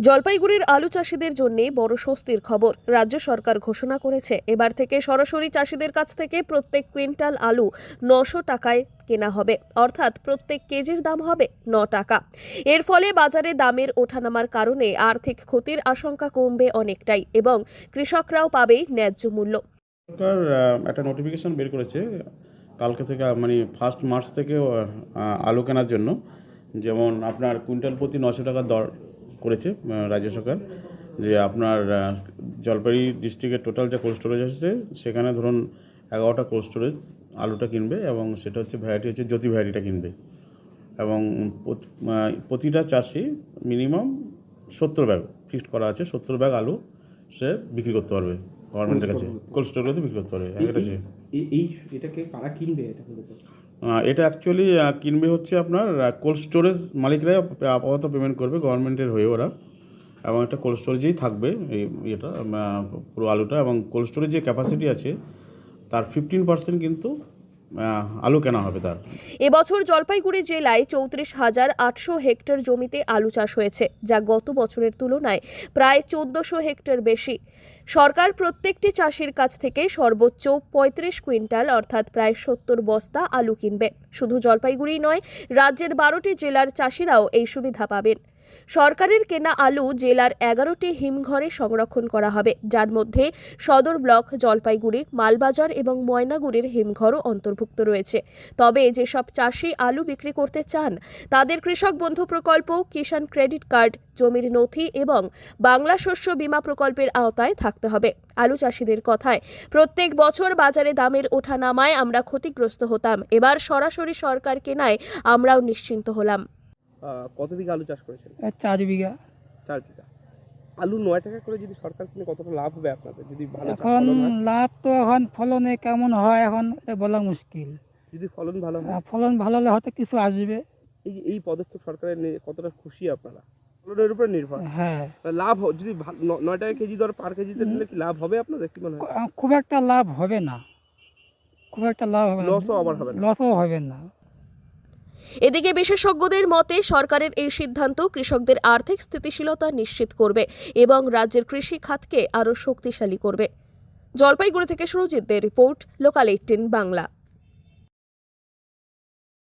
জলপাইগুড়ির আলু চাষিদের জন্য বড় স্বস্তির খবর। রাজ্য সরকার ঘোষণা করেছে এবার থেকে সরাসরি চাষিদের কাছ থেকে প্রত্যেক কুইন্টাল আলু 900 টাকায় কেনা হবে, অর্থাৎ প্রত্যেক কেজির দাম হবে 9 টাকা। এর ফলে বাজারে দামের ওঠানামার কারণে আর্থিক ক্ষতির আশঙ্কা কমবে অনেকটাই এবং কৃষকরাও পাবে ন্যায্য মূল্য। সরকার একটা নোটিফিকেশন বের করেছে কালকে থেকে, মানে 1 মার্চ থেকে আলু কেনার জন্য। যেমন আপনার কুইন্টাল প্রতি 900 টাকা দর করেছে রাজ্য সরকার। যে আপনার জলপাইগুড়ি ডিস্ট্রিক্টের টোটাল যে কোল্ড স্টোরেজ আছে সেখানে ধরুন 11টা কোল্ড স্টোরেজ আলুটা কিনবে এবং সেটা হচ্ছে ভ্যারাইটি হচ্ছে জ্যোতি ভ্যারাইটিটা কিনবে এবং প্রতিটা চাষি মিনিমাম 70 ব্যাগ ফিক্সড করা আছে, 70 ব্যাগ আলু সে বিক্রি করতে পারবে গভর্নমেন্টের কাছে, কোল্ড স্টোরেজে বিক্রি করতে পারবে। এটাকে কারা কিনবে? এটা অ্যাকচুয়ালি কিনবে হচ্ছে আপনার কোল্ড স্টোরেজ মালিকরাই আপাতত পেমেন্ট করবে গভর্নমেন্টের হয়ে ওরা, এবং একটা কোল্ড স্টোরেজেই থাকবে এই এটা পুরো আলুটা। এবং কোল্ড স্টোরেজ যে ক্যাপাসিটি আছে তার 15% কিন্তু আলু কেনা হবে তার। এবছর জলপাইগুড়ি জেলায় 34,800 হেক্টর জমিতে আলু চাষ হয়েছে, যা গত বছরের তুলনায় প্রায় 1400 হেক্টর বেশি। সরকার প্রত্যেকটি চাষির কাছ থেকে সর্বোচ্চ 35 কুইন্টাল অর্থাৎ প্রায় 70 বস্তা আলু কিনবে। শুধু জলপাইগুড়ি নয়, রাজ্যের 12টি জেলার চাষিরাও এই সুবিধা পাবেন। সরকারের কেনা আলু জেলার 11টি হিমঘরে সংরক্ষণ করা হবে, যার মধ্যে সদর ব্লক, জলপাইগুড়ি, মালবাজার এবং ময়নাগুড়ির হিমঘরও অন্তর্ভুক্ত রয়েছে। তবে যেসব চাষি আলু বিক্রি করতে চান তাদের কৃষক বন্ধু প্রকল্প, কিষাণ ক্রেডিট কার্ড, জমির নথি এবং বাংলা শস্য বীমা প্রকল্পের আওতায় থাকতে হবে। আলু চাষিদের কথায়, প্রত্যেক বছর বাজারে দামের ওঠানামায় আমরা ক্ষতিগ্রস্ত হতাম, এবার সরাসরি সরকার কেনায় আমরাও নিশ্চিন্ত হলাম। কত বিঘা আলু চাষ করেছেন? 4 বিঘা। 4 বিঘা। আলু 9 টাকা করে যদি সরকার কিনে কতটা লাভ হবে আপনাদের? যদি ভালো এখন লাভ তো এখন ফলনে কেমন হয় এখন এটা বলা মুশকিল। যদি ফলন ভালো হয়, ফলন ভালো হলে হয়তো কিছু আসবে। এই পদক্ষেপ সরকারের কতটা খুশি আপনারা? ফলনের উপর নির্ভর। হ্যাঁ, লাভ যদি 9 টাকা কেজি দর পার কেজিতে নিলে কি লাভ হবে আপনাদের? কি মনে হয়? খুব একটা লাভ হবে না, খুব একটা লাভ হবে না, লসও আবার হবে না। লসও হবে না। এদিকে বিশেষজ্ঞদের মতে সরকারের এই সিদ্ধান্ত কৃষকদের আর্থিক স্থিতিশীলতা নিশ্চিত করবে এবং রাজ্যের কৃষি খাতকে আরও শক্তিশালী করবে। জলপাইগুড়ি থেকে সুরজিৎদের রিপোর্ট, লোকাল 18 বাংলা।